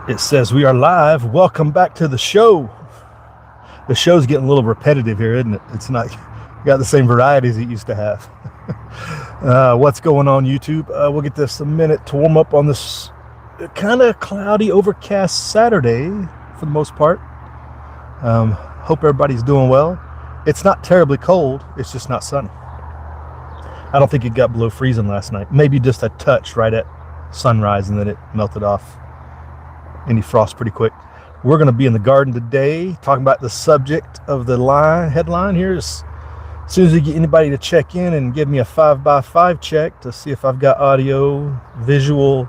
It says we are live. Welcome back to the show. The show's getting a little repetitive here, isn't it? It's not got the same varieties it used to have. What's going on, YouTube? We'll get this a minute to warm up on this kind of cloudy, overcast Saturday for the most part. Hope everybody's doing well. It's not terribly cold. It's just not sunny. I don't think it got below freezing last night. Maybe just a touch right at sunrise, and then it melted off any frost pretty quick. We're going to be in the garden today talking about the subject of the headline here. As soon as we get anybody to check in and give me a 5x5 check to see if I've got audio, visual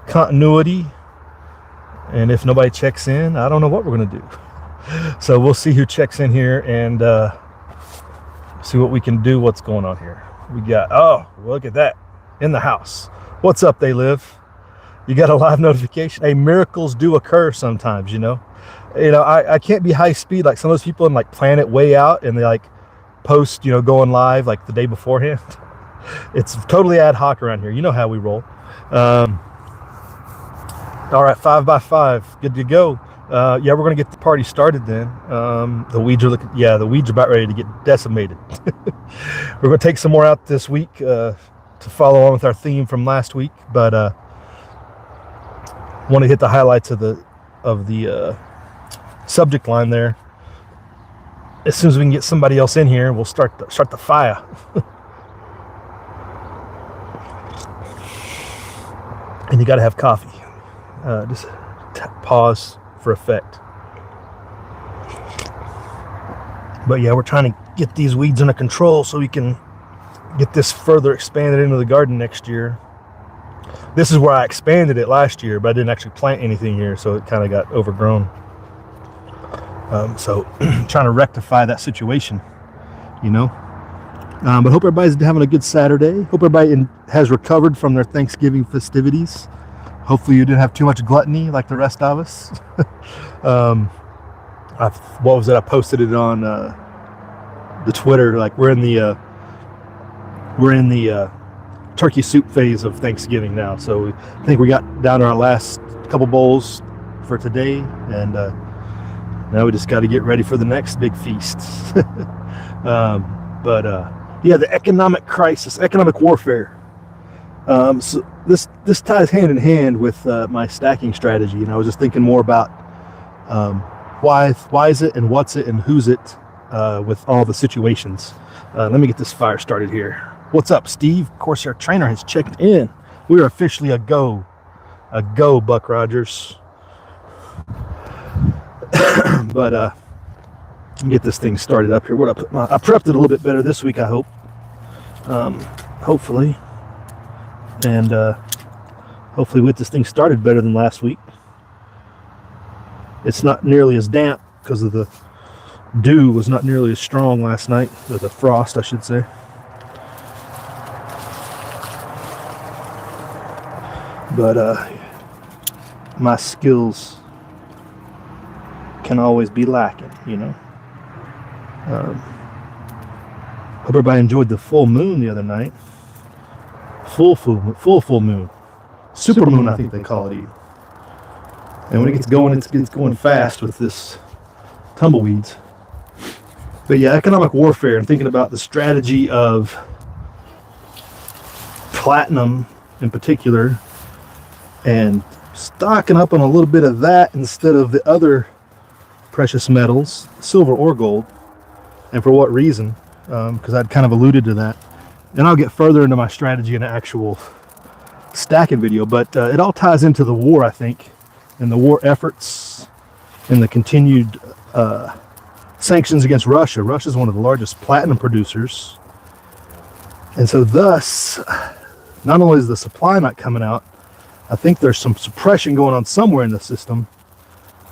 continuity. And if nobody checks in, I don't know what we're going to do. So we'll see who checks in here and see what we can do, what's going on here. We got, oh, look at that, in the house. What's up, They Live? You got a live notification. Hey, miracles do occur sometimes, you know. I can't be high speed like some of those people and like plan it way out and they like post, going live like the day beforehand. It's totally ad hoc around here. You know how we roll. All right, 5x5, good to go. Yeah, we're gonna get the party started then. The weeds are the weeds are about ready to get decimated. We're gonna take some more out this week to follow on with our theme from last week, but want to hit the highlights of the subject line there. As soon as we can get somebody else in here, we'll start the fire. And you got to have coffee. Just pause for effect. But yeah, we're trying to get these weeds under control so we can get this further expanded into the garden next year. This is where I expanded it last year, but I didn't actually plant anything here, so it kind of got overgrown. So trying to rectify that situation, But hope everybody's having a good Saturday. Hope everybody has recovered from their Thanksgiving festivities. Hopefully you didn't have too much gluttony like the rest of us. What was it? I posted it on the Twitter. Like we're in the turkey soup phase of Thanksgiving now. So I think we got down to our last couple bowls for today, and now we just got to get ready for the next big feast. Yeah, the economic crisis, economic warfare. So this ties hand in hand with my stacking strategy. And I was just thinking more about why is it and what's it and who's it with all the situations. Let me get this fire started here. What's up, Steve? Corsair Trainer has checked in. We are officially a go, Buck Rogers. But let me get this thing started up here. I prepped it a little bit better this week, I hope. Hopefully. And hopefully with this thing started better than last week. It's not nearly as damp because of the dew was not nearly as strong last night, or the frost, I should say. But my skills can always be lacking, Hope everybody enjoyed the full moon the other night. Full moon. Super moon, I think they call it. And when it gets going, it's going fast with this tumbleweeds. But yeah, economic warfare, and thinking about the strategy of platinum in particular, and stocking up on a little bit of that instead of the other precious metals, silver or gold. And for what reason? Because I'd kind of alluded to that. And I'll get further into my strategy in an actual stacking video. But it all ties into the war, I think, and the war efforts and the continued sanctions against Russia. Russia is one of the largest platinum producers. And so thus, not only is the supply not coming out, I think there's some suppression going on somewhere in the system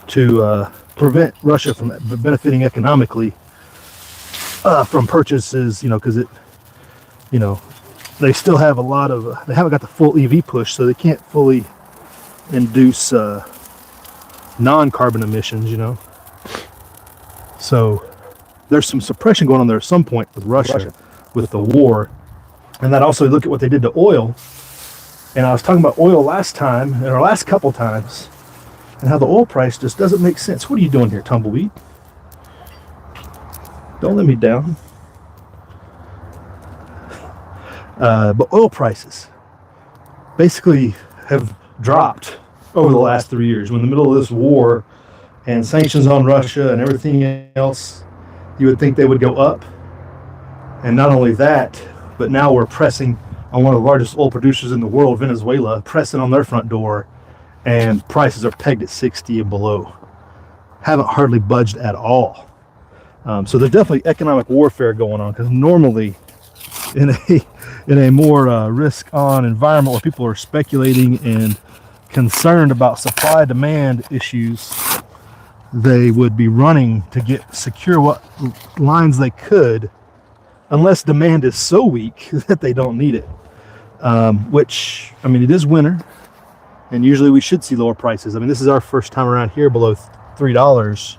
to prevent Russia from benefiting economically from purchases, because they still have a lot of, they haven't got the full EV push, so they can't fully induce non-carbon emissions, So there's some suppression going on there at some point with Russia. With the war. And then also look at what they did to oil. And I was talking about oil last time, and our last couple times, and how the oil price just doesn't make sense. What are you doing here, tumbleweed? Don't let me down. But oil prices basically have dropped over the last 3 years. When in the middle of this war and sanctions on Russia and everything else, you would think they would go up. And not only that, but now we're pressing on one of the largest oil producers in the world, Venezuela, pressing on their front door, and prices are pegged at 60 and below. Haven't hardly budged at all. So there's definitely economic warfare going on, because normally in a more risk-on environment where people are speculating and concerned about supply-demand issues, they would be running to secure what lines they could, unless demand is so weak that they don't need it. Which, I mean, it is winter, and usually we should see lower prices. I mean, this is our first time around here below $3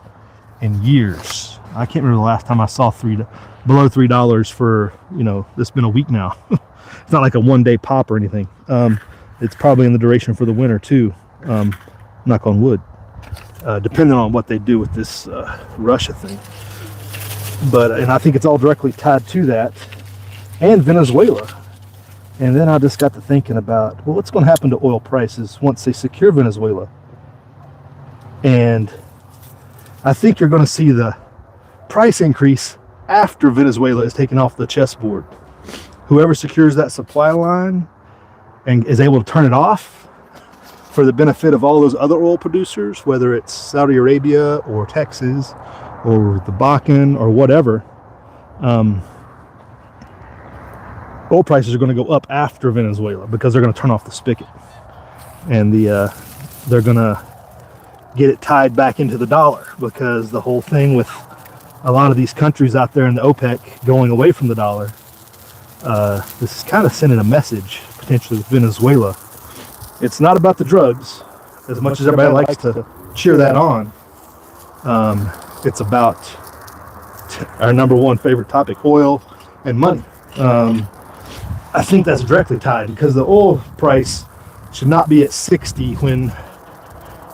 in years. I can't remember the last time I saw below $3 for, it's been a week now. It's not like a one-day pop or anything. It's probably in the duration for the winter too. Knock on wood. Depending on what they do with this Russia thing. And I think it's all directly tied to that, and Venezuela. And then I just got to thinking about, well, what's going to happen to oil prices once they secure Venezuela? And I think you're going to see the price increase after Venezuela is taken off the chessboard. Whoever secures that supply line and is able to turn it off for the benefit of all those other oil producers, whether it's Saudi Arabia or Texas or the Bakken or whatever, oil prices are going to go up after Venezuela, because they're going to turn off the spigot, and they're going to get it tied back into the dollar, because the whole thing with a lot of these countries out there in the OPEC going away from the dollar, this is kind of sending a message potentially with Venezuela. It's not about the drugs, as much as everybody likes to cheer that on. It's about our number one favorite topic, oil and money. I think that's directly tied, because the oil price should not be at 60 when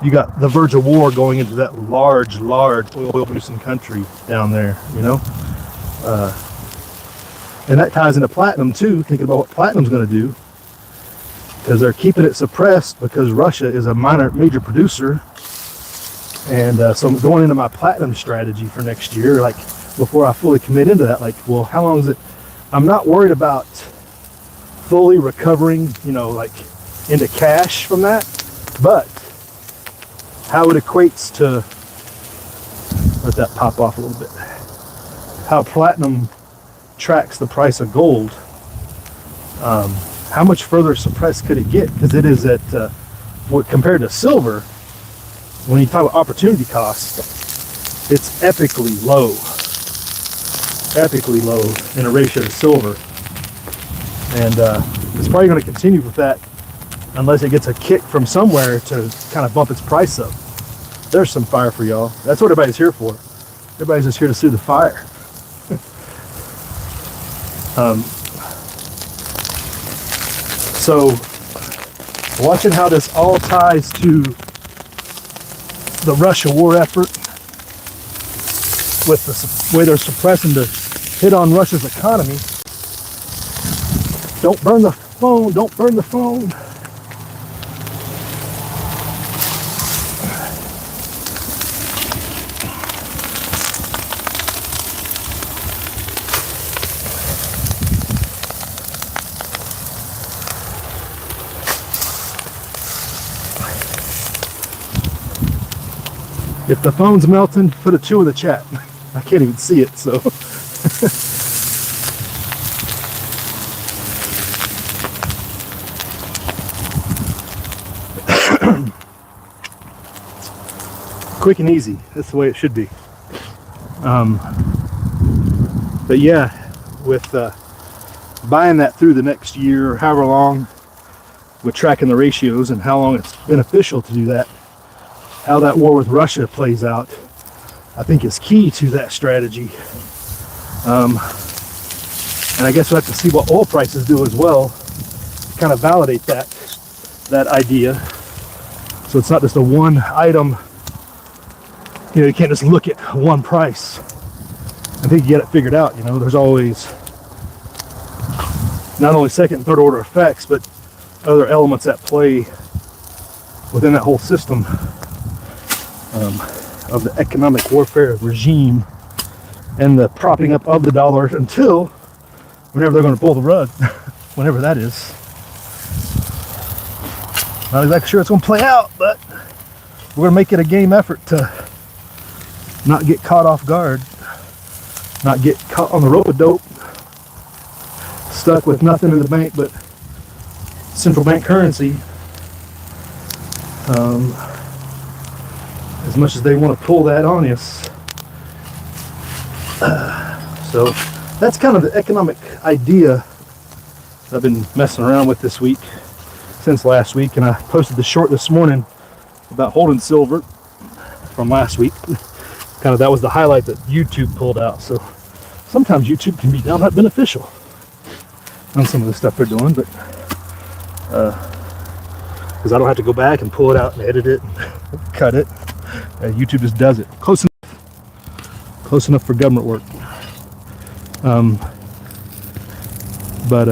you got the verge of war going into that large oil producing country down there, and that ties into platinum too, thinking about what platinum's going to do, because they're keeping it suppressed because Russia is a major producer. And so I'm going into my platinum strategy for next year, like, before I fully commit into that, like, well, how long is it? I'm not worried about fully recovering, like, into cash from that, but how it equates to, let that pop off a little bit, how platinum tracks the price of gold. How much further suppressed could it get? Because it is at, compared to silver, when you talk about opportunity cost, it's epically low in a ratio to silver. And it's probably going to continue with that unless it gets a kick from somewhere to kind of bump its price up. There's some fire for y'all. That's what everybody's here for. Everybody's just here to soothe the fire. So watching how this all ties to the Russia war effort, with the way they're suppressing to hit on Russia's economy. Don't burn the phone, don't burn the phone. If the phone's melting, put a 2 in the chat. I can't even see it, so. Quick and easy. That's the way it should be. But yeah, with buying that through the next year, or however long, with tracking the ratios and how long it's beneficial to do that, how that war with Russia plays out, I think is key to that strategy. And I guess we'll have to see what oil prices do as well, to kind of validate that idea. So it's not just a one item. You know, you can't just look at one price. I think you get it figured out. You know, there's always not only second and third order effects, but other elements at play within that whole system of the economic warfare regime and the propping up of the dollar until whenever they're going to pull the rug, whenever that is. Not exactly sure it's going to play out, but we're going to make it a game effort to not get caught off guard, not get caught on the rope-a-dope, stuck with nothing in the bank but central bank currency. As much as they want to pull that on us. So that's kind of the economic idea I've been messing around with this week, since last week, and I posted the short this morning about holding silver from last week. Kind of that was the highlight that YouTube pulled out. So sometimes YouTube can be downright beneficial on some of the stuff they're doing, but because I don't have to go back and pull it out and edit it and cut it. YouTube just does it. Close enough for government work. But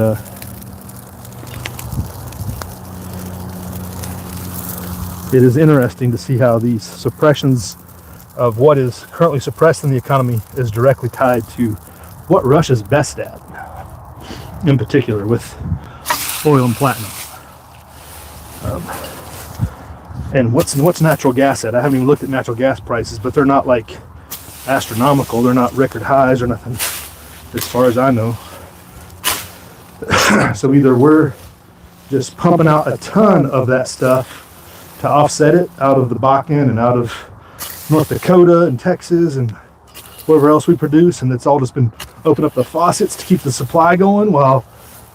it is interesting to see how these suppressions of what is currently suppressed in the economy is directly tied to what Russia's best at, in particular with oil and platinum. And what's natural gas at? I haven't even looked at natural gas prices, but they're not like astronomical. They're not record highs or nothing, as far as I know. So either we're just pumping out a ton of that stuff to offset it out of the Bakken and out of North Dakota and Texas and wherever else we produce, and it's all just been open up the faucets to keep the supply going, while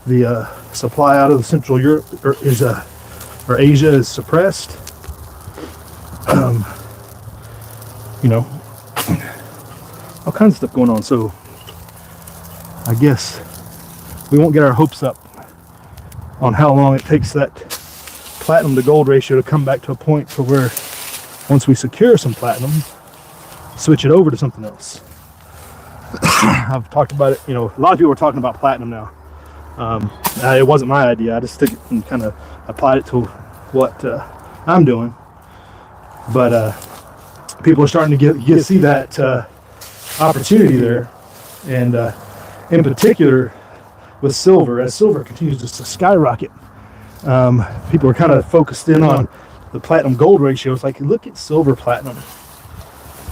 the supply out of the Central Europe or Asia is suppressed. You know, all kinds of stuff going on. So I guess we won't get our hopes up on how long it takes that platinum to gold ratio to come back to a point to where once we secure some platinum, switch it over to something else. I've talked about it, you know, a lot of people are talking about platinum now. It wasn't my idea. I just took it and kind of applied it to what I'm doing. But people are starting to see that opportunity there, and in particular with silver, as silver continues just to skyrocket. People are kind of focused in on the platinum gold ratio. It's like, look at silver platinum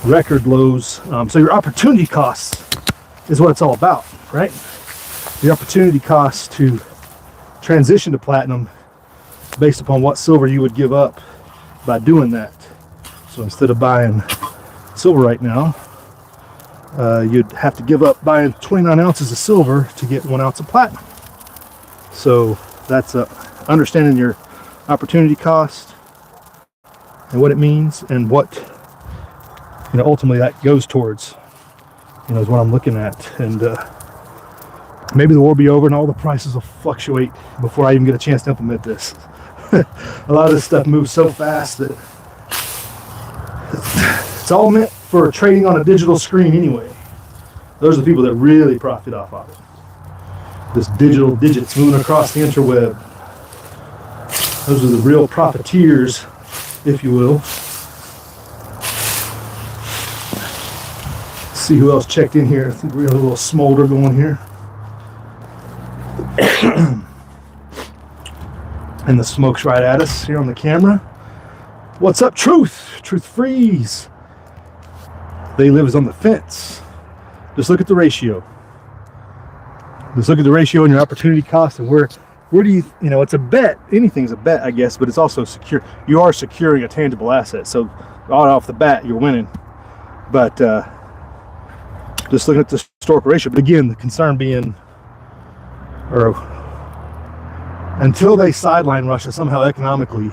record lows. So your opportunity cost is what it's all about, right? The opportunity cost to transition to platinum based upon what silver you would give up by doing that. So instead of buying silver right now, you'd have to give up buying 29 ounces of silver to get 1 ounce of platinum. So that's understanding your opportunity cost and what it means, and what, you know, ultimately that goes towards, you know, is what I'm looking at. And maybe the war will be over and all the prices will fluctuate before I even get a chance to implement this. A lot of this stuff moves so fast that it's all meant for trading on a digital screen anyway. Those are the people that really profit off of it. This digital digits moving across the interweb. Those are the real profiteers, if you will. Let's see who else checked in here. I think we got a little smolder going here. And the smoke's right at us here on the camera. What's up, Truth? Truth Freeze. They live on the fence. Just look at the ratio. Just look at the ratio and your opportunity cost, and where do you know, it's a bet. Anything's a bet, I guess, but it's also secure. You are securing a tangible asset. So right off the bat, you're winning. But just looking at the historical ratio. But again, the concern being, or until they sideline Russia somehow economically,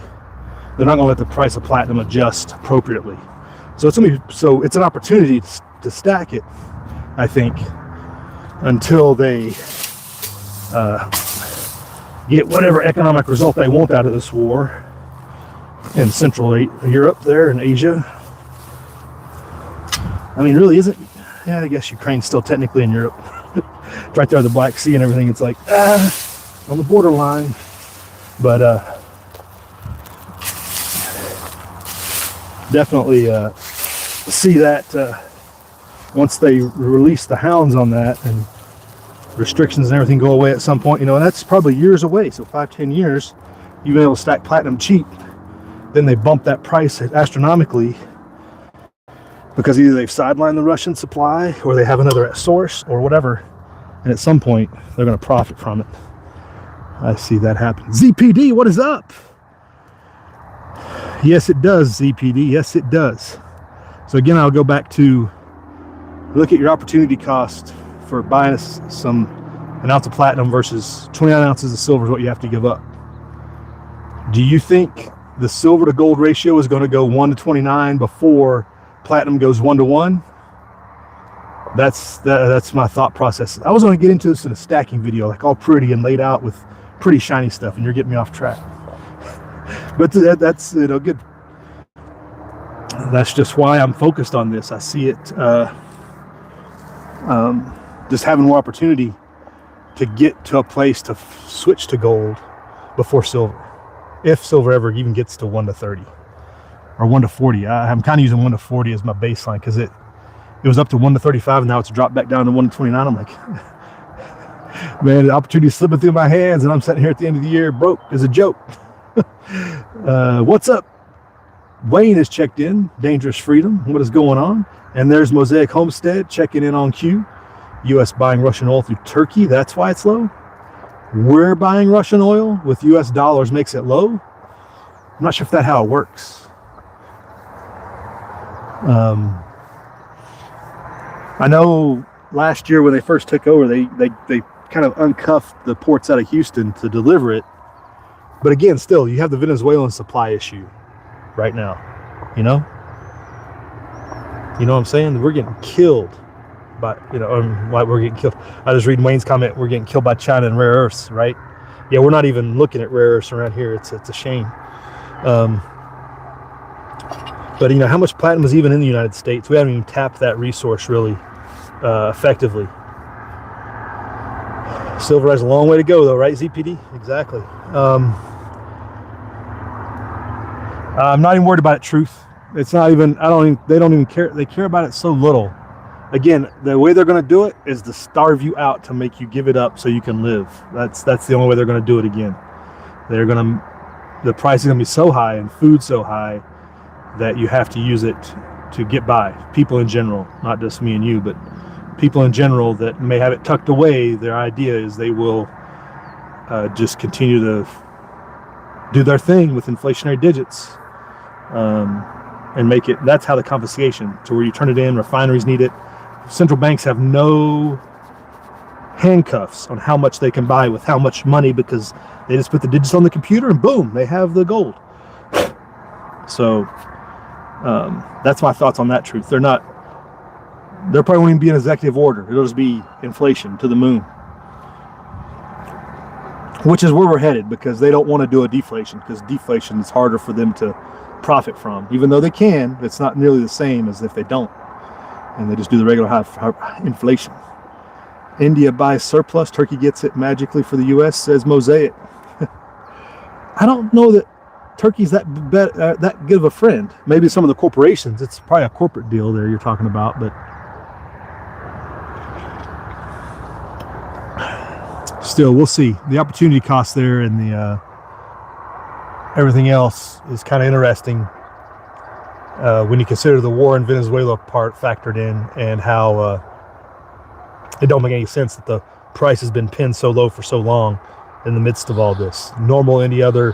they're not going to let the price of platinum adjust appropriately. So it's an opportunity to stack it, I think, until they get whatever economic result they want out of this war. in Central Europe there in Asia. I mean, really isn't, yeah, I guess Ukraine's still technically in Europe. Right there, the Black Sea and everything, it's like, on the borderline. But definitely see that once they release the hounds on that and restrictions and everything go away at some point, you know, and that's probably years away. So 5-10 years, you've been able to stack platinum cheap. Then they bump that price astronomically because either they've sidelined the Russian supply or they have another source or whatever. And at some point, they're going to profit from it. I see that happen. ZPD, what is up? Yes, it does, ZPD. Yes, it does. So again, I'll go back to look at your opportunity cost for buying an ounce of platinum versus 29 ounces of silver is what you have to give up. Do you think the silver to gold ratio is going to go 1 to 29 before platinum goes 1 to 1? That's my thought process. I was going to get into this in a stacking video, like all pretty and laid out with pretty shiny stuff, and you're getting me off track. But that's, you know, good. That's just why I'm focused on this. I see it just having more opportunity to get to a place to switch to gold before silver, if silver ever even gets to 1 to 30 or 1 to 40. I'm kind of using 1 to 40 as my baseline because it was up to 1 to 35 and now it's dropped back down to 1 to 29. I'm like, man, the opportunity is slipping through my hands and I'm sitting here at the end of the year broke as a joke. What's up? Wayne is checked in. Dangerous Freedom, what is going on? And there's Mosaic Homestead checking in on Q. U.S. buying Russian oil through Turkey, that's why it's low. We're buying Russian oil with U.S. dollars makes it low. I'm not sure if that's how it works. I know last year when they first took over, they kind of uncuffed the ports out of Houston to deliver it. But again, still, you have the Venezuelan supply issue right now, you know? You know what I'm saying? We're getting killed by, you know, why we're getting killed. I just read Wayne's comment, we're getting killed by China and rare earths, right? Yeah, we're not even looking at rare earths around here. It's a shame. But, you know, how much platinum is even in the United States? We haven't even tapped that resource really effectively. Silver has a long way to go, though, right, ZPD? Exactly. I'm not even worried about it, truth. It's not even, they don't even care. They care about it so little. Again, the way they're going to do it is to starve you out to make you give it up so you can live. That's the only way they're going to do it again. The price is going to be so high and food so high that you have to use it to get by. People in general, not just me and you, but people in general that may have it tucked away, their idea is they will just continue to do their thing with inflationary digits and make it. That's how the confiscation, to where you turn it in, refineries need it. Central banks have no handcuffs on how much they can buy with how much money because they just put the digits on the computer and boom, they have the gold. So that's my thoughts on that, truth. There probably won't even be an executive order. It'll just be inflation to the moon, which is where we're headed because they don't want to do a deflation because deflation is harder for them to profit from. Even though they can, it's not nearly the same as if they don't. And they just do the regular high inflation. India buys surplus, Turkey gets it magically for the U.S., says Mosaic. I don't know that Turkey's that good of a friend. Maybe some of the corporations, it's probably a corporate deal there you're talking about, but still, we'll see. The opportunity cost there and the everything else is kind of interesting when you consider the war in Venezuela part factored in and how it don't make any sense that the price has been pinned so low for so long in the midst of all this. Normal any other,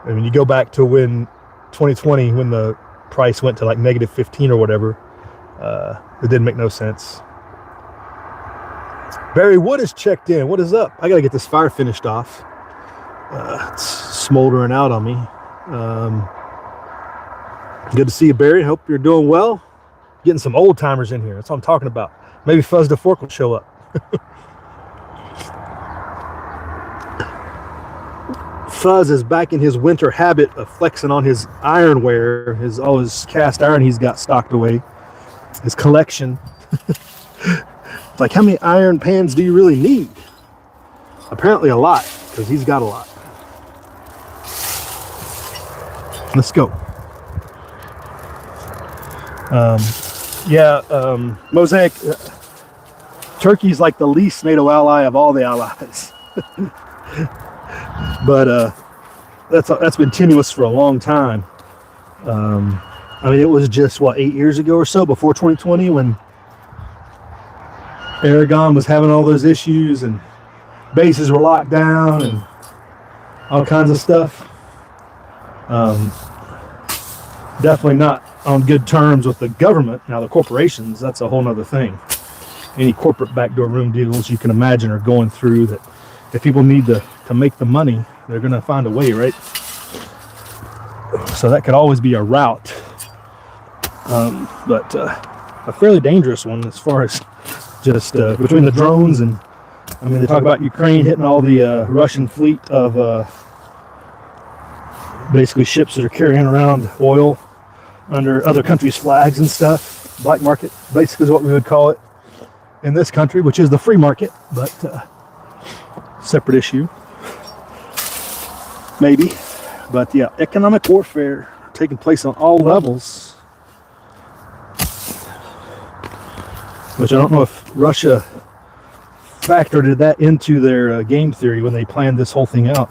I mean, you go back to when 2020 when the price went to like -15 or whatever, it didn't make no sense. Barry Wood is checked in. What is up? I gotta get this fire finished off. It's smoldering out on me. Good to see you, Barry. Hope you're doing well. Getting some old timers in here. That's what I'm talking about. Maybe Fuzz the Fork will show up. Fuzz is back in his winter habit of flexing on his ironware, all his cast iron he's got stocked away, his collection. Like, how many iron pans do you really need? Apparently a lot, because he's got a lot. Let's go. Mosaic. Turkey's like the least NATO ally of all the allies. But that's been tenuous for a long time. I mean, it was just, what, 8 years ago or so, before 2020, when Aragon was having all those issues and bases were locked down and all kinds of stuff. Definitely not on good terms with the government. Now, the corporations, that's a whole nother thing. Any corporate backdoor room deals you can imagine are going through, that if people need to make the money, they're going to find a way, right? So that could always be a route. But a fairly dangerous one, as far as just between the drones and, I mean, they talk about Ukraine hitting all the Russian fleet of basically ships that are carrying around oil under other countries' flags and stuff. Black market, basically, is what we would call it in this country, which is the free market, but separate issue, maybe. But yeah, economic warfare taking place on all levels, which I don't know if Russia factored that into their game theory when they planned this whole thing out.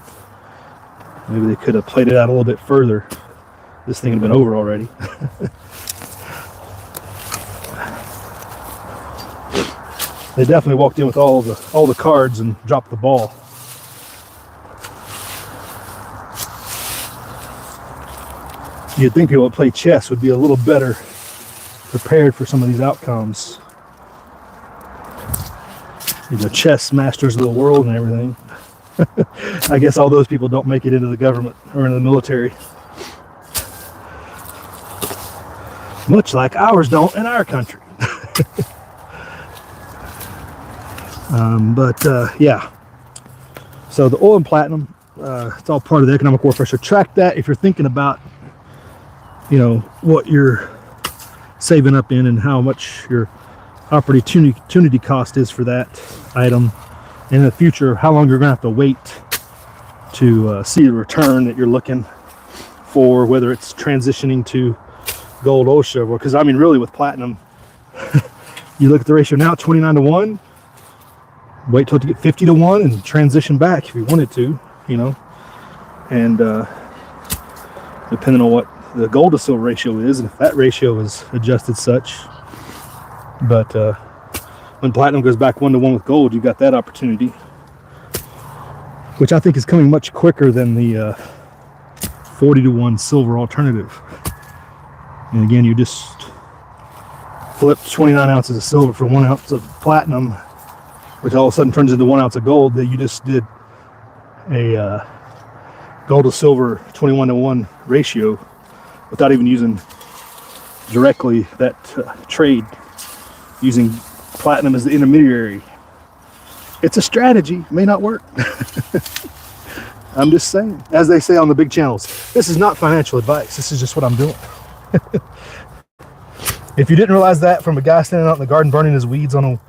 Maybe they could have played it out a little bit further. This thing had been over already. They definitely walked in with all the cards and dropped the ball. You'd think people that play chess would be a little better prepared for some of these outcomes. The chess masters of the world and everything. I guess all those people don't make it into the government or into the military. Much like ours don't in our country. Yeah. So the oil and platinum, it's all part of the economic warfare. So track that if you're thinking about, you know, what you're saving up in and how much your opportunity cost is for that item. And in the future, how long you're going to have to wait to see the return that you're looking for, whether it's transitioning to gold or silver. Because I mean, really, with platinum, you look at the ratio now, 29-1. Wait till to get 50-1 and transition back if you wanted to, you know. And depending on what the gold to silver ratio is, and if that ratio is adjusted such. But when platinum goes back 1-1 with gold, you've got that opportunity, which I think is coming much quicker than the 40-1 silver alternative. And again, you just flipped 29 ounces of silver for 1 ounce of platinum, which all of a sudden turns into 1 ounce of gold. That you just did a gold to silver 21-1 ratio without even using directly that trade, using platinum as the intermediary. It's a strategy, may not work. I'm just saying, as they say on the big channels, this is not financial advice. This is just what I'm doing. If you didn't realize that from a guy standing out in the garden burning his weeds on a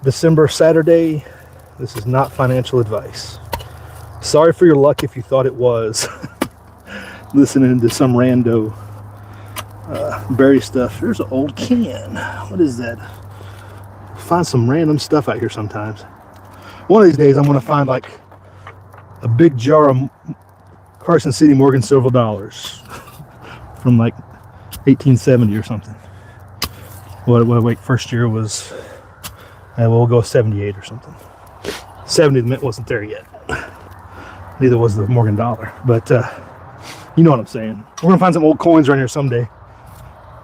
December Saturday, this is not financial advice. Sorry for your luck if you thought it was. Listening to some rando berry stuff. There's an old can. What is that? Find some random stuff out here sometimes. One of these days I'm going to find like a big jar of Carson City Morgan silver dollars from like 1870 or something. Wait, first year was, we'll go 78 or something. 70, the mint wasn't there yet. Neither was the Morgan dollar. But you know what I'm saying. We're going to find some old coins around here someday.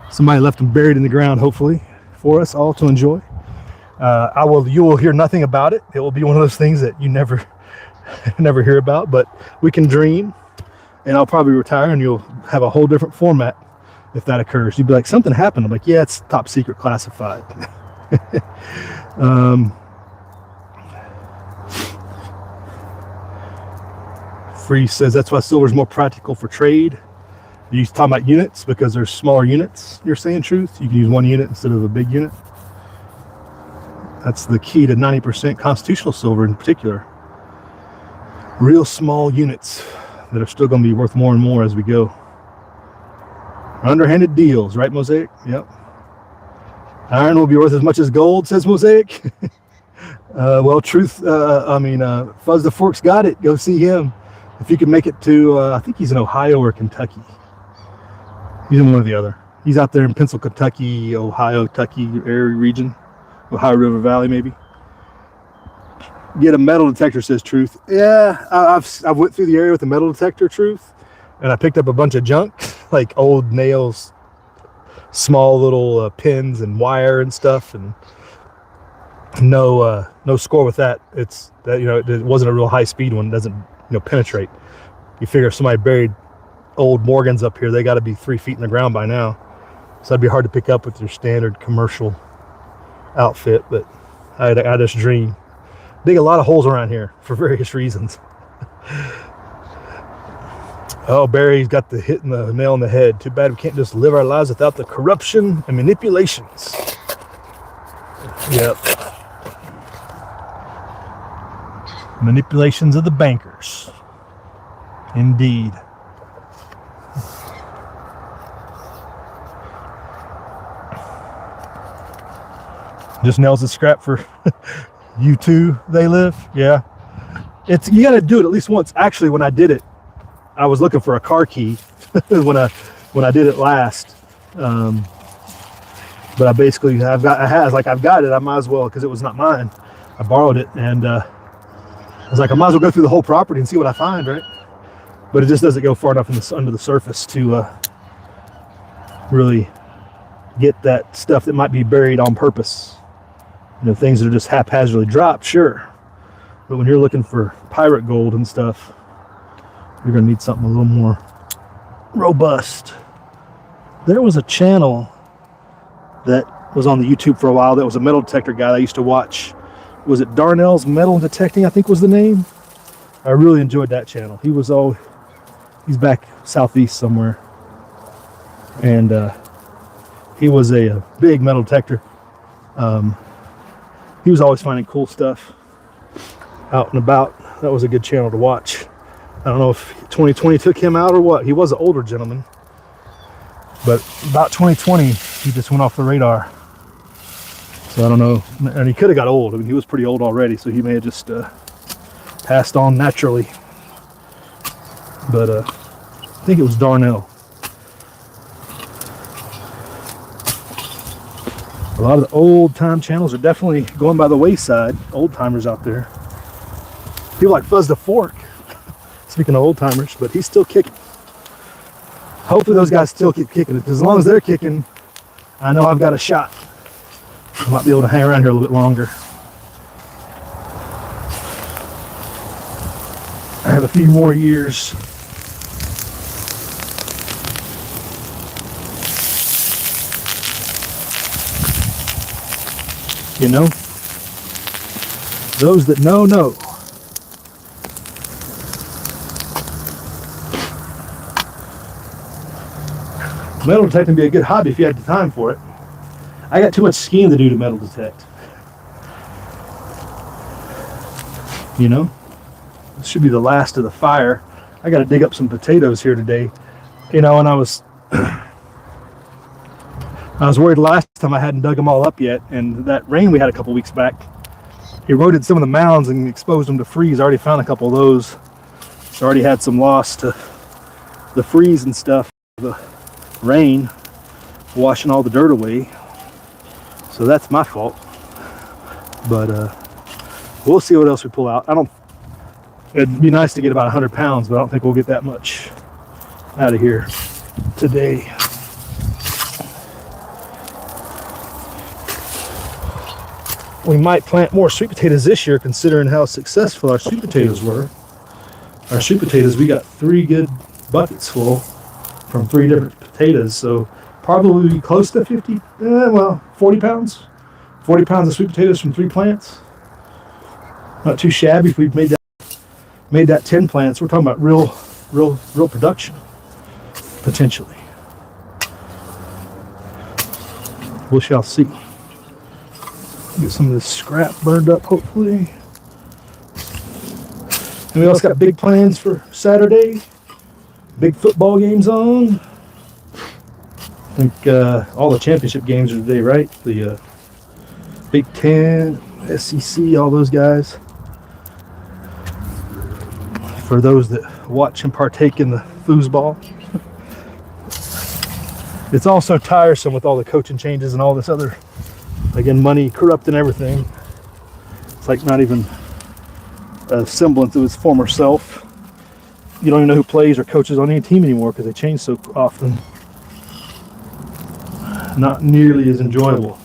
Somebody left them buried in the ground, hopefully, for us all to enjoy. You will hear nothing about it. It will be one of those things that you never hear about, but we can dream, and I'll probably retire and you'll have a whole different format if that occurs. You'd be like, something happened. I'm like, yeah, it's top secret classified. Freeze says that's why silver is more practical for trade. You're talking about units because there's smaller units. You're saying truth. You can use one unit instead of a big unit. That's the key to 90% constitutional silver in particular. Real small units that are still going to be worth more and more as we go. Underhanded deals, right, Mosaic? Yep. Iron will be worth as much as gold, says Mosaic. Well, truth, Fuzz the Fork's got it. Go see him. If you can make it to, I think he's in Ohio or Kentucky. He's in one or the other. He's out there in Pennsylvania, Kentucky, Ohio, Kentucky area region. Ohio River Valley, maybe. Get a metal detector, says Truth. Yeah, I've went through the area with a metal detector, Truth, and I picked up a bunch of junk, like old nails, small little pins and wire and stuff, and no score with that. It's that, it wasn't a real high speed one. It doesn't penetrate. You figure if somebody buried old Morgans up here, they got to be 3 feet in the ground by now, so that'd be hard to pick up with your standard commercial outfit. But I just dream. Dig a lot of holes around here for various reasons. Oh, Barry's got the hit in the nail on the head. Too bad we can't just live our lives without the corruption and manipulations. Yep. Manipulations of the bankers. Indeed. Just nails the scrap for you two, they live. Yeah. You got to do it at least once. Actually, when I did it, I was looking for a car key when I did it last. But I basically, I've got it. I might as well, because it was not mine. I borrowed it, and I was like, I might as well go through the whole property and see what I find, right? But it just doesn't go far enough under the surface to really get that stuff that might be buried on purpose. Things that are just haphazardly dropped, sure. But when you're looking for pirate gold and stuff, you're going to need something a little more robust. There was a channel that was on the YouTube for a while that was a metal detector guy that I used to watch. Was it Darnell's Metal Detecting, I think was the name? I really enjoyed that channel. He's back southeast somewhere. And he was a big metal detector. He was always finding cool stuff out and about. That was a good channel to watch. I don't know if 2020 took him out or what. He was an older gentleman. But about 2020, he just went off the radar. So I don't know. And he could have got old. I mean, he was pretty old already, so he may have just passed on naturally. But I think it was Darnell. A lot of the old time channels are definitely going by the wayside. Old timers out there. People like Fuzz the Fork. Speaking of old timers, but he's still kicking. Hopefully those guys still keep kicking it. As long as they're kicking, I know I've got a shot. I might be able to hang around here a little bit longer. I have a few more years. Those that know. Metal detecting would be a good hobby if you had the time for it. I got too much skiing to do to metal detect. This should be the last of the fire. I got to dig up some potatoes here today. And I was worried last time I hadn't dug them all up yet, and that rain we had a couple weeks back eroded some of the mounds and exposed them to freeze. I already found a couple of those. So I already had some loss to the freeze and stuff. The rain washing all the dirt away. So that's my fault. But we'll see what else we pull out. It'd be nice to get about 100 pounds, but I don't think we'll get that much out of here today. We might plant more sweet potatoes this year, considering how successful our sweet potatoes were. Our sweet potatoes, we got 3 good buckets full from 3 different potatoes, so probably close to 40 pounds. 40 pounds of sweet potatoes from 3 plants. Not too shabby if we've made that made that 10 plants. We're talking about real production, potentially. We shall see. Get some of this scrap burned up, hopefully. And we also got big plans for Saturday. Big football games on. I think all the championship games are today, right? The Big Ten, SEC, all those guys. For those that watch and partake in the foosball. It's also tiresome with all the coaching changes and all this other, again, money corrupting everything. It's like not even a semblance of its former self. You don't even know who plays or coaches on any team anymore because they change so often. Not nearly as enjoyable.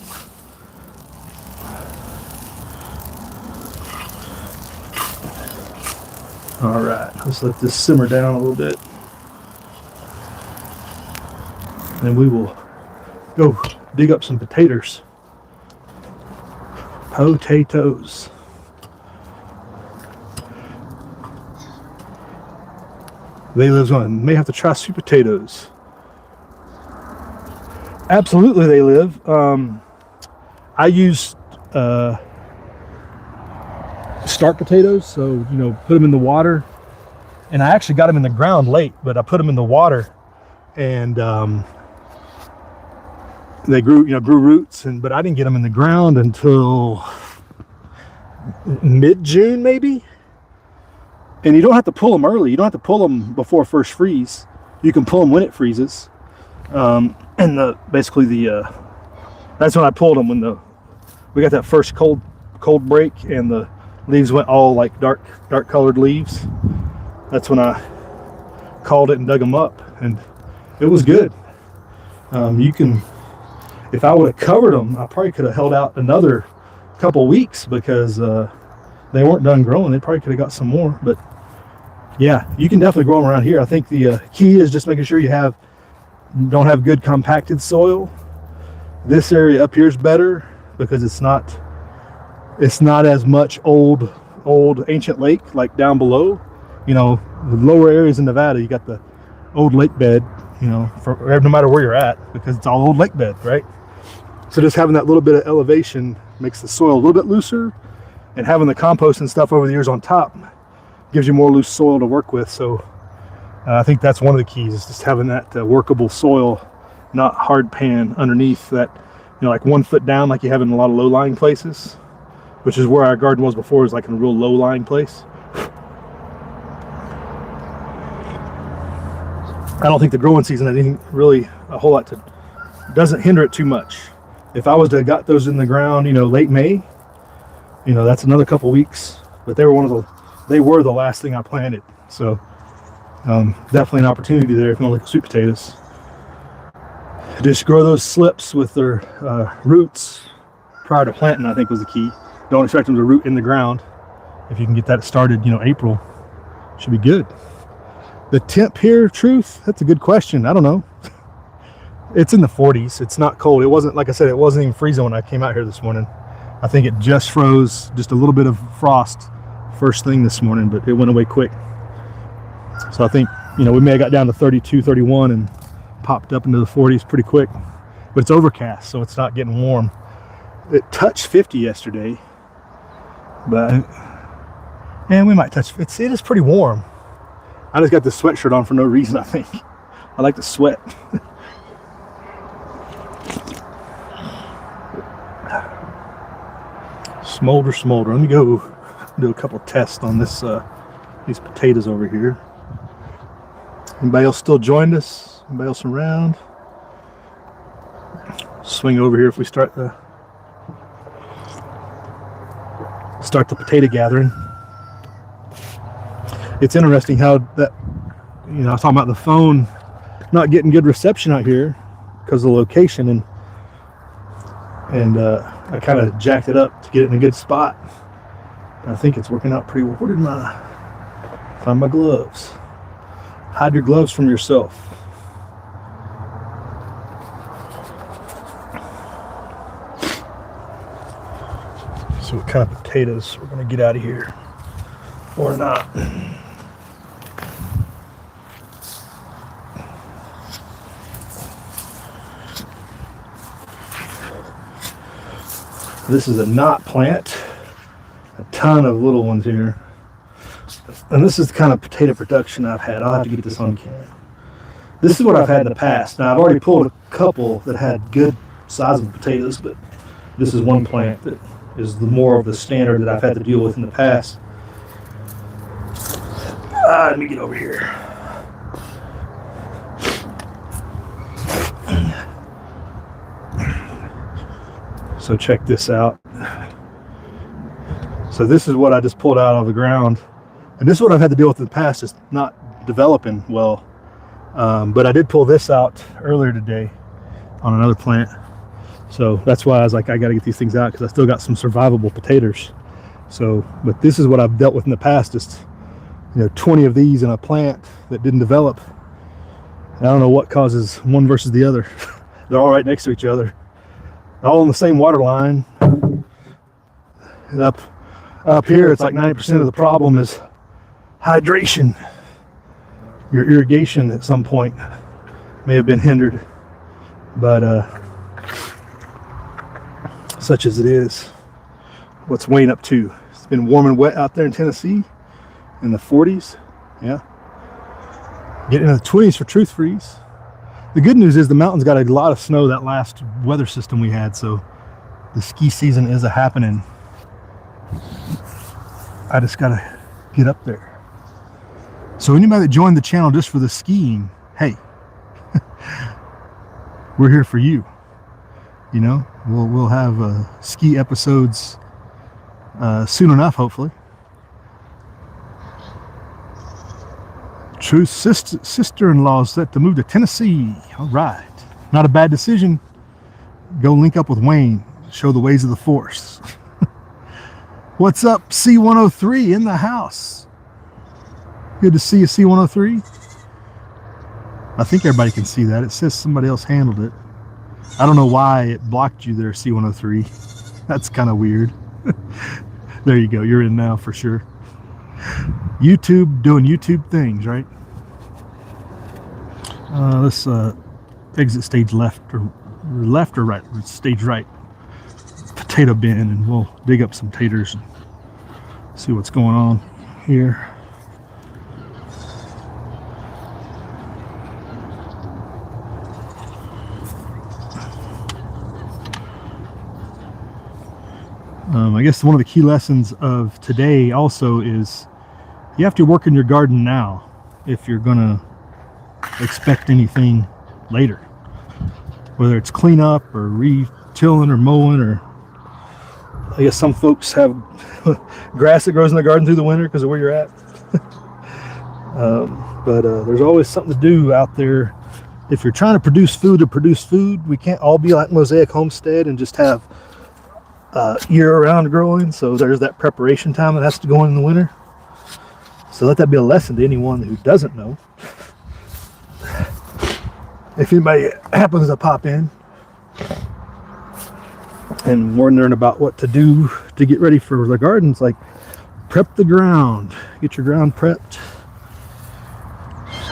All right, let's let this simmer down a little bit. And we will go dig up some potatoes. Potatoes. They live on. May have to try sweet potatoes. Absolutely, they live. I use start potatoes, so put them in the water. And I actually got them in the ground late, but I put them in the water, and they grew roots. But I didn't get them in the ground until mid-June, maybe. And you don't have to pull them early. You don't have to pull them before first freeze. You can pull them when it freezes. And basically that's when I pulled them, when we got that first cold break and the leaves went all like dark colored leaves. That's when I called it and dug them up, and it was good. If I would have covered them, I probably could have held out another couple weeks because they weren't done growing. They probably could have got some more, but yeah, you can definitely grow them around here. I think the key is just making sure you don't have good compacted soil. This area up here is better because it's not as much old ancient lake like down below. The lower areas in Nevada, you got the old lake bed, no matter where you're at, because it's all old lake bed, right? So just having that little bit of elevation makes the soil a little bit looser, and having the compost and stuff over the years on top gives you more loose soil to work with. So I think that's one of the keys, is just having that workable soil, not hard pan underneath that, like 1 foot down, like you have in a lot of low-lying places, which is where our garden was before. It was like in a real low-lying place. I don't think the growing season had anything really a whole lot doesn't hinder it too much. If I was to have got those in the ground, late May, that's another couple weeks. But they were the last thing I planted. So definitely an opportunity there if you want to look at sweet potatoes. Just grow those slips with their roots prior to planting, I think, was the key. Don't expect them to root in the ground. If you can get that started, April, should be good. The temp here, truth, that's a good question. I don't know. It's in the 40s. It's not cold. It wasn't, like I said, it wasn't even freezing when I came out here this morning. I think it just froze, just a little bit of frost first thing this morning, but it went away quick. So I think, we may have got down to 32, 31 and popped up into the 40s pretty quick. But it's overcast, so it's not getting warm. It touched 50 yesterday, but we might touch. It is pretty warm. I just got this sweatshirt on for no reason, I think. I like to sweat. Smolder. Let me go do a couple tests on these potatoes over here. Anybody else still joined us? Anybody else around? Swing over here if we start the potato gathering. It's interesting how that, I was talking about the phone not getting good reception out here because of the location, and I kind of jacked it up to get it in a good spot. I think it's working out pretty well. Where did find my gloves? Hide your gloves from yourself. So what kind of potatoes we're going to get out of here? or not. This is a knot plant, a ton of little ones here. And this is the kind of potato production I've had. I'll have to get this on camera. This is what I've had in the past. Now, I've already pulled a couple that had good sizable potatoes, but this is one plant that is the more of the standard that I've had to deal with in the past. Let me get over here. So check this out. So this is what I just pulled out of the ground. And this is what I've had to deal with in the past, is not developing well. But I did pull this out earlier today on another plant. So that's why I was like, I got to get these things out, because I still got some survivable potatoes. So, but this is what I've dealt with in the past, just, 20 of these in a plant that didn't develop. I don't know what causes one versus the other. They're all right next to each other, all on the same water line. And up here, it's like 90% of the problem is hydration. Your irrigation at some point may have been hindered, but such as it is. What's Wayne up to? It's been warm and wet out there in Tennessee in the 40s. Yeah, getting into the 20s for truth freeze. The good news is the mountains got a lot of snow that last weather system we had, so the ski season is a happening. I just gotta get up there. So anybody that joined the channel just for the skiing, hey, we're here for you. We'll have ski episodes soon enough, hopefully. Truth's sister-in-law is set to move to Tennessee. All right, not a bad decision. Go link up with Wayne, show the ways of the force. What's up, C103 in the house? Good to see you, C103. I think everybody can see that. It says somebody else handled it. I don't know why it blocked you there, C103. That's kind of weird. There you go. You're in now for sure. YouTube doing YouTube things, right? Let's exit stage left or right. Stage right. Potato bin, and we'll dig up some taters and see what's going on here. I guess one of the key lessons of today also is you have to work in your garden now if you're gonna expect anything later, whether it's cleanup or re-tilling or mowing, or I guess some folks have grass that grows in the garden through the winter because of where you're at. But there's always something to do out there. If you're trying to produce food, we can't all be like Mosaic Homestead and just have year-round growing. So there's that preparation time that has to go in the winter. So let that be a lesson to anyone who doesn't know. If anybody happens to pop in and wondering about what to do to get ready for the gardens, like prep the ground, get your ground prepped.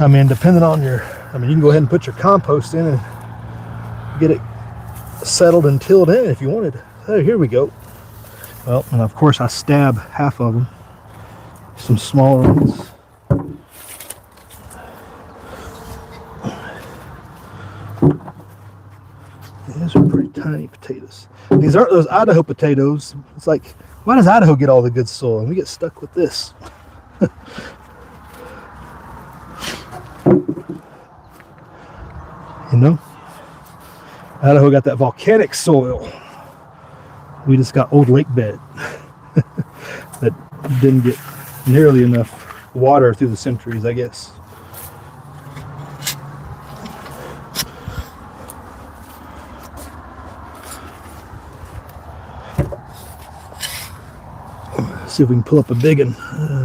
I mean, depending on you can go ahead and put your compost in and get it settled and tilled in if you wanted. Oh, here we go. Well, and of course I stab half of them. Some smaller ones. These are pretty tiny potatoes. These aren't those Idaho potatoes. It's like, why does Idaho get all the good soil and we get stuck with this? Idaho got that volcanic soil. We just got old lake bed that didn't get nearly enough water through the centuries, I guess. See if we can pull up a big one.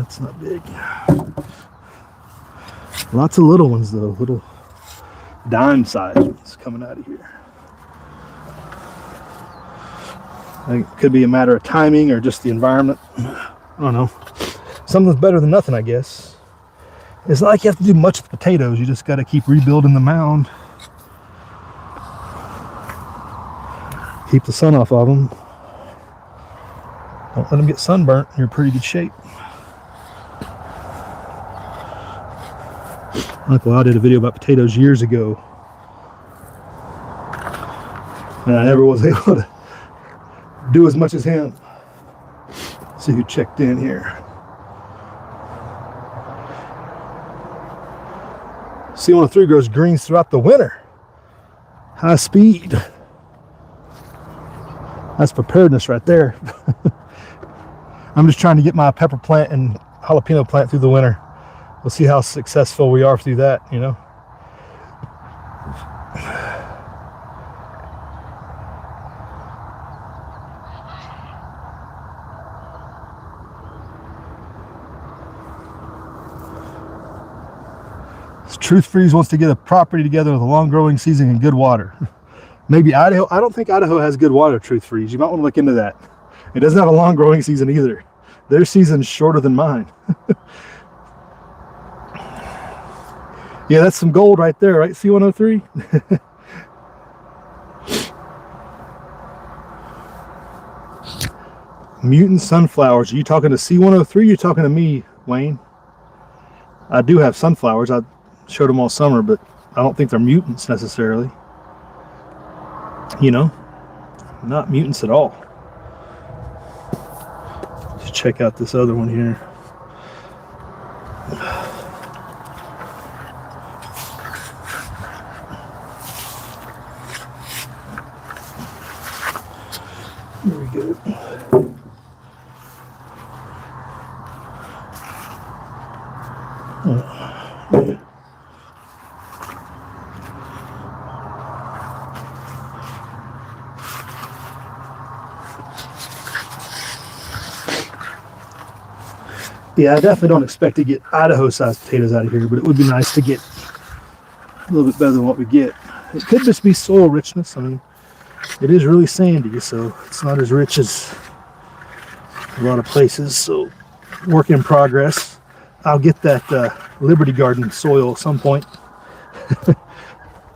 It's not big. Lots of little ones though, little dime-sized ones coming out of here. I think it could be a matter of timing or just the environment. I don't know. something's better than nothing, I guess. It's not like you have to do much with potatoes. You just got to keep rebuilding the mound. Keep the sun off of them. Don't let them get sunburnt. You're in pretty good shape. Uncle Al did a video about potatoes years ago, and I never was able to do as much as him. Let's see who checked in here. C103 grows greens throughout the winter. High speed. That's preparedness right there. I'm just trying to get my pepper plant and jalapeno plant through the winter. We'll see how successful we are through that, you know. Truth Freeze wants to get a property together with a long growing season and good water. Maybe Idaho. I don't think Idaho has good water, Truth Freeze. You might want to look into that. It doesn't have a long growing season either. Their season's shorter than mine. Yeah, that's some gold right there, right? C103. Mutant sunflowers. Are you talking to C103? Or are you talking to me, Wayne? I do have sunflowers. I showed them all summer, but I don't think they're mutants necessarily. You know, not mutants at all. Let's check out this other one here. Here we go. Yeah. Yeah, I definitely don't expect to get Idaho-sized potatoes out of here, but it would be nice to get a little bit better than what we get. It could just be soil richness. I mean, it is really sandy, so it's not as rich as a lot of places. So, work in progress. I'll get that Liberty Garden soil at some point.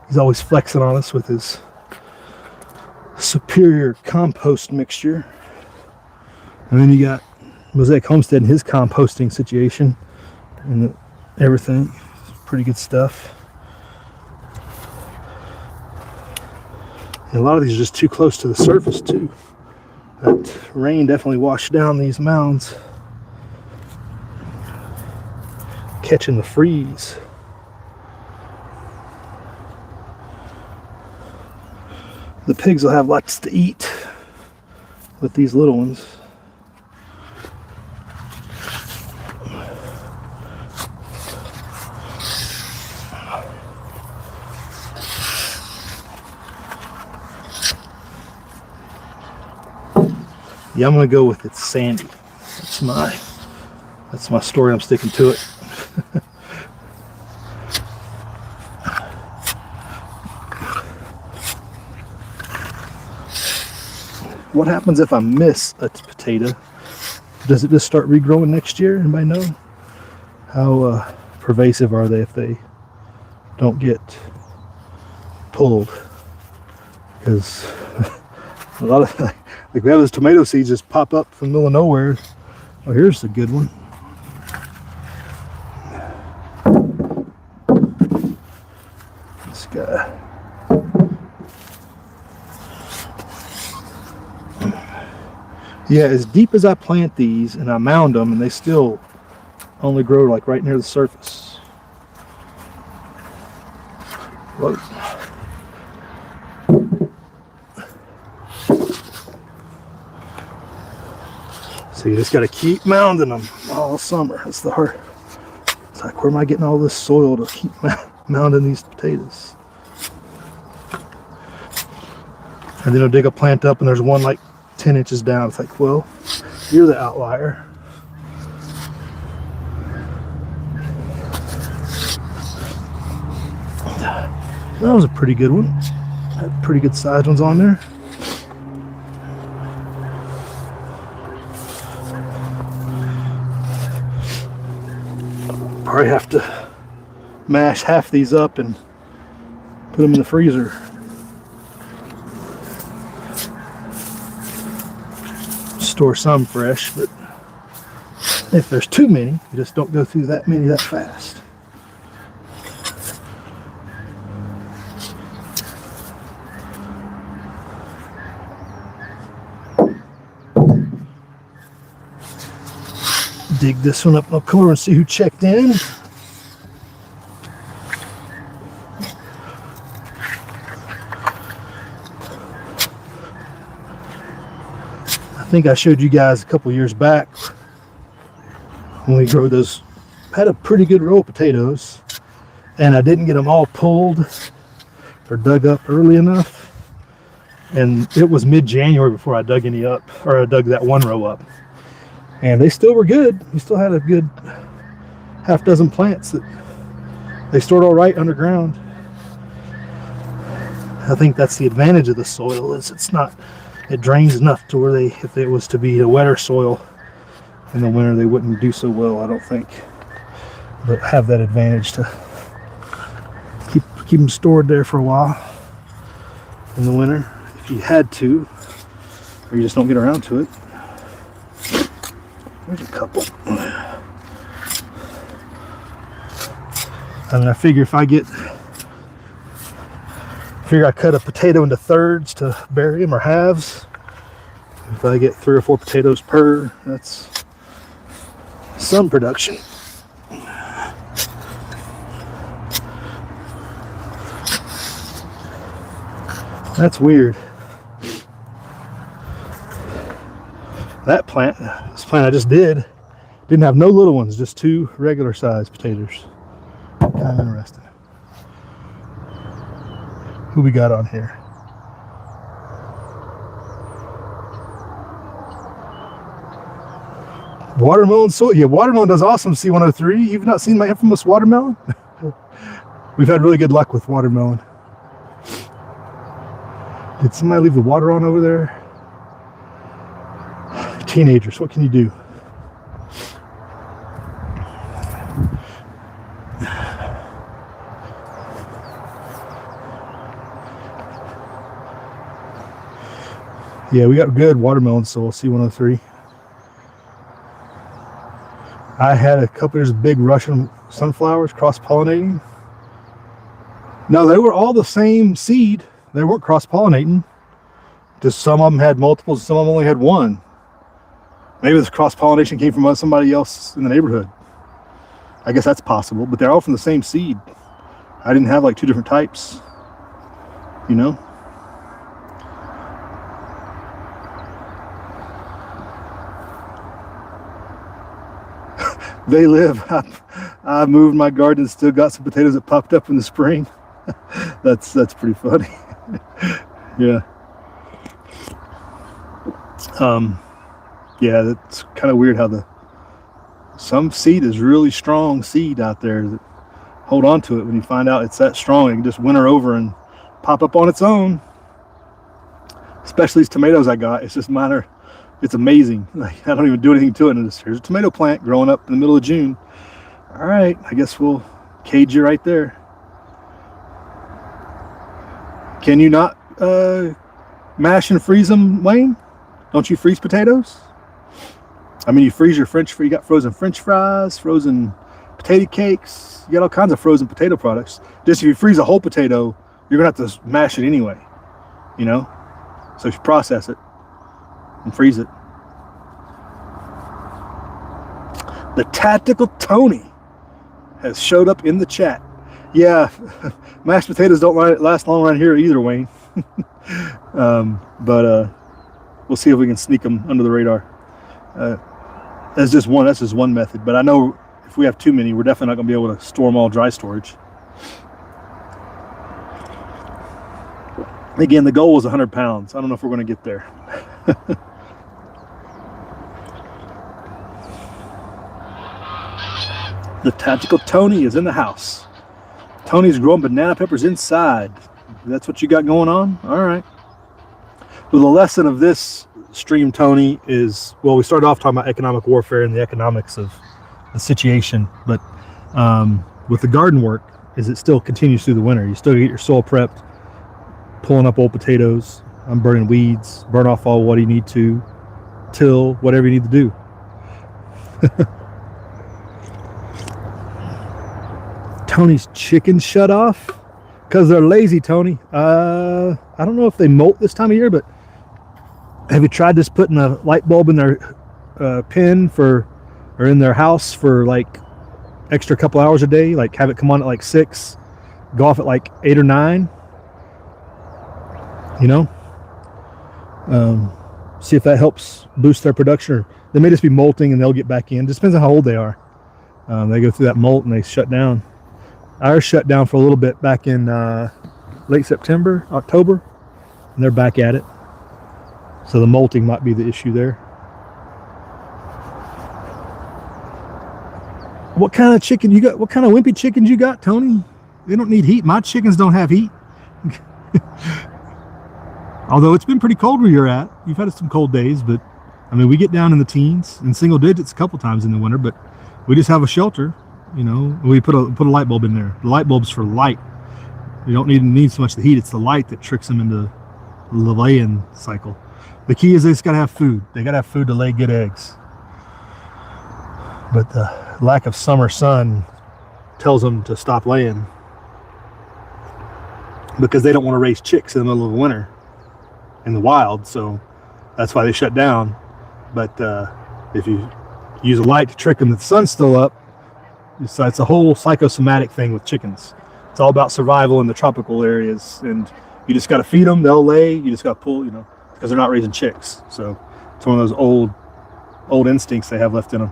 He's always flexing on us with his superior compost mixture. And then you got Mosaic Homestead and his composting situation and everything. Pretty good stuff. And a lot of these are just too close to the surface too. That rain definitely washed down these mounds, catching the freeze. The pigs will have lots to eat with these little ones. Yeah, I'm gonna go with it's sandy. That's my story. I'm sticking to it. What happens if I miss a potato? Does it just start regrowing next year? Anybody know? How pervasive are they if they don't get pulled? Because a lot of, like we have those tomato seeds just pop up from the middle of nowhere. Oh, here's a good one. This guy. Yeah, as deep as I plant these and I mound them, and they still only grow like right near the surface. Whoa. So you just got to keep mounding them all summer. That's the hard. It's like, where am I getting all this soil to keep mounding these potatoes? And then I'll dig a plant up and there's one like 10 inches down. It's like, well, you're the outlier. That was a pretty good one. Had pretty good sized ones on there. Or I have to mash half these up and put them in the freezer. Store some fresh, but if there's too many, you just don't go through that many that fast. Dig this one up in the corner and see who checked in. I think I showed you guys a couple years back when we grew those, had a pretty good row of potatoes, and I didn't get them all pulled or dug up early enough, and it was mid-January before I dug any up, or I dug that one row up, and they still were good. We still had a good half dozen plants that they stored all right underground. I think that's the advantage of the soil, is it drains enough to where if it was to be a wetter soil in the winter, they wouldn't do so well, I don't think. But have that advantage to keep them stored there for a while in the winter, if you had to, or you just don't get around to it. There's a couple. And I figure I cut a potato into thirds to bury them, or halves. If I get 3 or 4 potatoes per, that's some production. That's weird. This plant I just didn't have no little ones, just 2 regular sized potatoes. Kind of interesting. Who we got on here? Watermelon soil. Yeah, watermelon does awesome, C103. You've not seen my infamous watermelon? We've had really good luck with watermelon. Did somebody leave the water on over there? Teenagers, what can you do? Yeah, we got good watermelon soil, C103. I had a couple of big Russian sunflowers cross-pollinating. No, they were all the same seed. They weren't cross-pollinating. Just some of them had multiples, some of them only had one. Maybe this cross-pollination came from somebody else in the neighborhood. I guess that's possible, but they're all from the same seed. I didn't have like 2 different types, you know? They live. I moved my garden, still got some potatoes that popped up in the spring. That's pretty funny. Yeah. Yeah, that's kind of weird how some seed is really strong seed out there that hold on to it. When you find out it's that strong, it can just winter over and pop up on its own. Especially these tomatoes I got. It's just minor. It's amazing. Like, I don't even do anything to it. And here's a tomato plant growing up in the middle of June. All right, I guess we'll cage you right there. Can you not mash and freeze them, Wayne? Don't you freeze potatoes? I mean, you freeze your you got frozen French fries, frozen potato cakes. You got all kinds of frozen potato products. Just if you freeze a whole potato, you're gonna have to mash it anyway, you know? So if you process it and freeze it. The Tactical Tony has showed up in the chat. Yeah, mashed potatoes don't last long around here either, Wayne. But we'll see if we can sneak them under the radar. That's just one method. But I know if we have too many, we're definitely not going to be able to store them all dry storage. Again, the goal was 100 pounds. I don't know if we're going to get there. The Tactical Tony is in the house. Tony's growing banana peppers inside. That's what you got going on? All right. Well, the lesson of this stream, Tony, is, well, we started off talking about economic warfare and the economics of the situation, but With the garden work is it still continues through the winter. You still get your soil prepped, pulling up old potatoes, burning weeds, burn off all what you need to, till whatever you need to do. Tony's chickens shut off because they're lazy, Tony. I don't know if they molt this time of year, but have you tried just putting a light bulb in their pen or in their house for like extra couple hours a day? Like have it come on at like 6, go off at like 8 or 9. You know, see if that helps boost their production. Or they may just be molting and they'll get back in. Just depends on how old they are. They go through that molt and they shut down. Ours shut down for a little bit back in late September, October, and they're back at it. So the molting might be the issue there. What kind of chicken you got? What kind of wimpy chickens you got, Tony? They don't need heat. My chickens don't have heat. Although it's been pretty cold where you're at. You've had some cold days, but I mean, we get down in the teens and single digits a couple times in the winter, but we just have a shelter. You know, we put a light bulb in there. The light bulb's for light. You don't need so much the heat. It's the light that tricks them into the laying cycle. The key is they just gotta have food. They gotta have food to lay good eggs. But the lack of summer sun tells them to stop laying because they don't want to raise chicks in the middle of the winter in the wild. So that's why they shut down. But if you use a light to trick them that the sun's still up, so it's a whole psychosomatic thing with chickens. It's all about survival in the tropical areas, and you just got to feed them. They'll lay. You just got to pull, you know, because they're not raising chicks. So it's one of those old instincts they have left in them.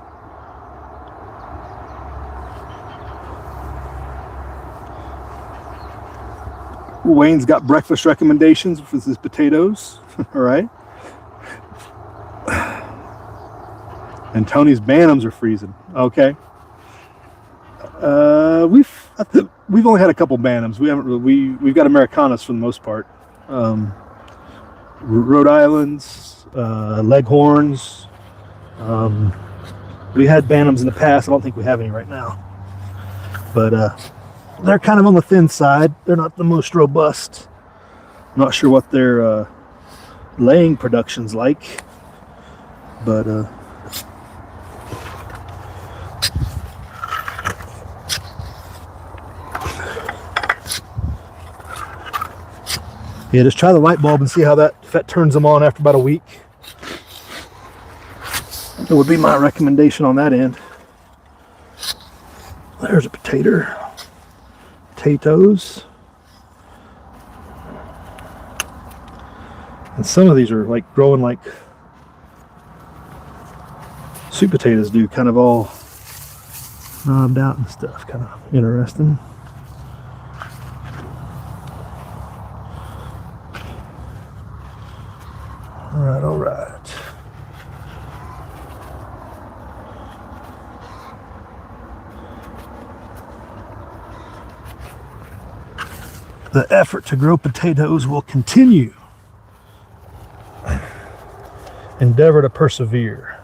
Wayne's got breakfast recommendations for his potatoes. All right. And Tony's Bantams are freezing. Okay. We've only had a couple Bantams. We've got Americanas for the most part. Rhode Islands, Leghorns. We had Bantams in the past. I don't think we have any right now. But they're kind of on the thin side. They're not the most robust. I'm not sure what their laying production's like, but yeah, just try the light bulb and see how if that turns them on after about a week. That would be my recommendation on that end. There's a potatoes. And some of these are like growing like sweet potatoes do, kind of all knobbed out and stuff. Kind of interesting. All right. The effort to grow potatoes will continue. Endeavor to persevere.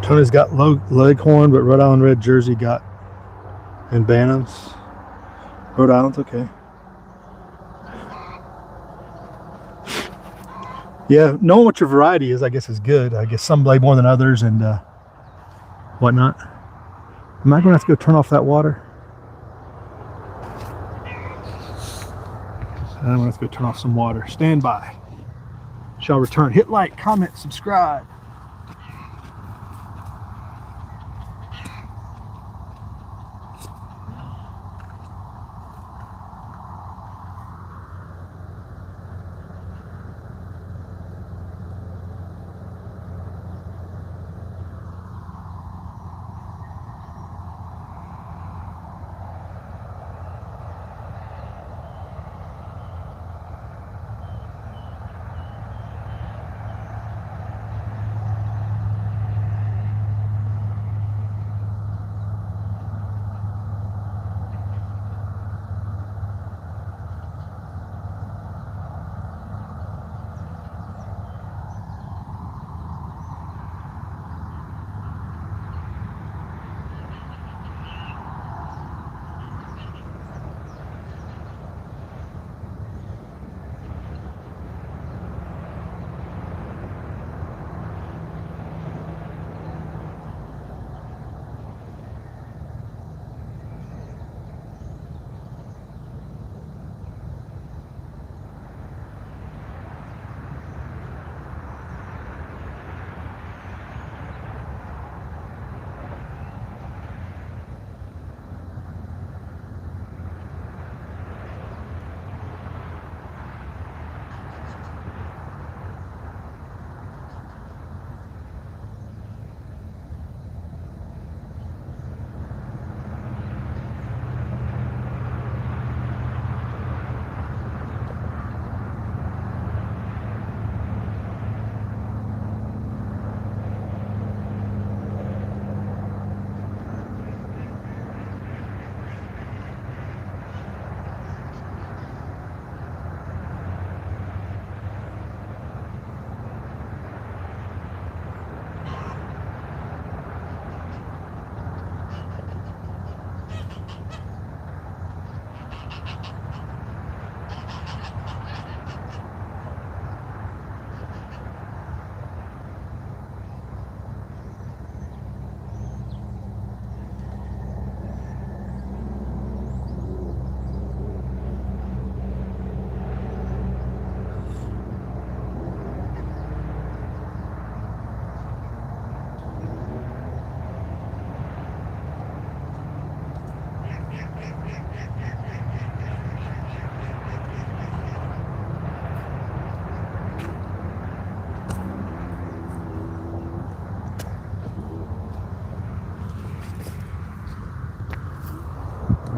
Tony's got Leghorn, but Rhode Island Red Jersey got and Bantams. Rhode Island's okay. Yeah, knowing what your variety is, I guess, is good. I guess some lay more than others and whatnot. Am I going to have to go turn off that water? I'm going to have to go turn off some water. Stand by. Shall return. Hit like, comment, subscribe.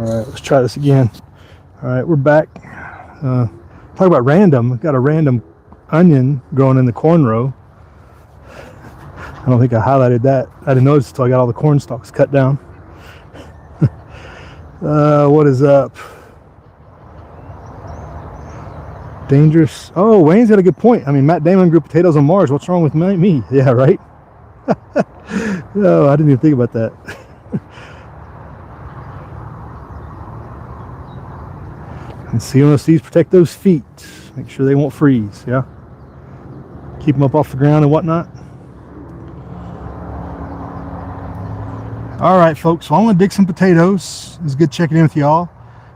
right, let's try this again. All right, we're back. Talk about random. I've got a random onion growing in the corn row. I don't think I highlighted that. I didn't notice until I got all the corn stalks cut down. What is up? Dangerous. Oh, Wayne's got a good point. I mean, Matt Damon grew potatoes on Mars. What's wrong with me? Yeah, right? No, I didn't even think about that. And sealing those seeds, protect those feet. Make sure they won't freeze, yeah? Keep them up off the ground and whatnot. All right, folks, so I'm going to dig some potatoes. It's good checking in with y'all.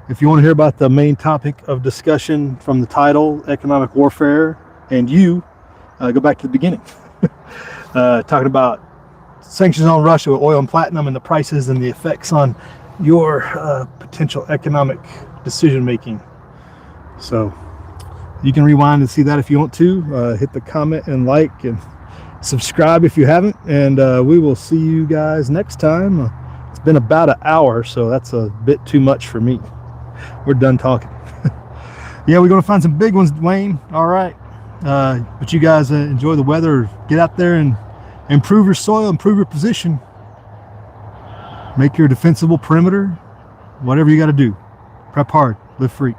If you want to hear about the main topic of discussion from the title, economic warfare, and go back to the beginning. Talking about sanctions on Russia with oil and platinum and the prices and the effects on your potential economic decision making. So you can rewind and see that if you want to. Hit the comment and like and subscribe if you haven't, and we will see you guys next time. It's been about an hour, so that's a bit too much for me. We're done talking. Yeah, we're going to find some big ones, Dwayne. All right, but you guys enjoy the weather. Get out there and improve your soil, improve your position, make your defensible perimeter, whatever you got to do. Prep hard, live free.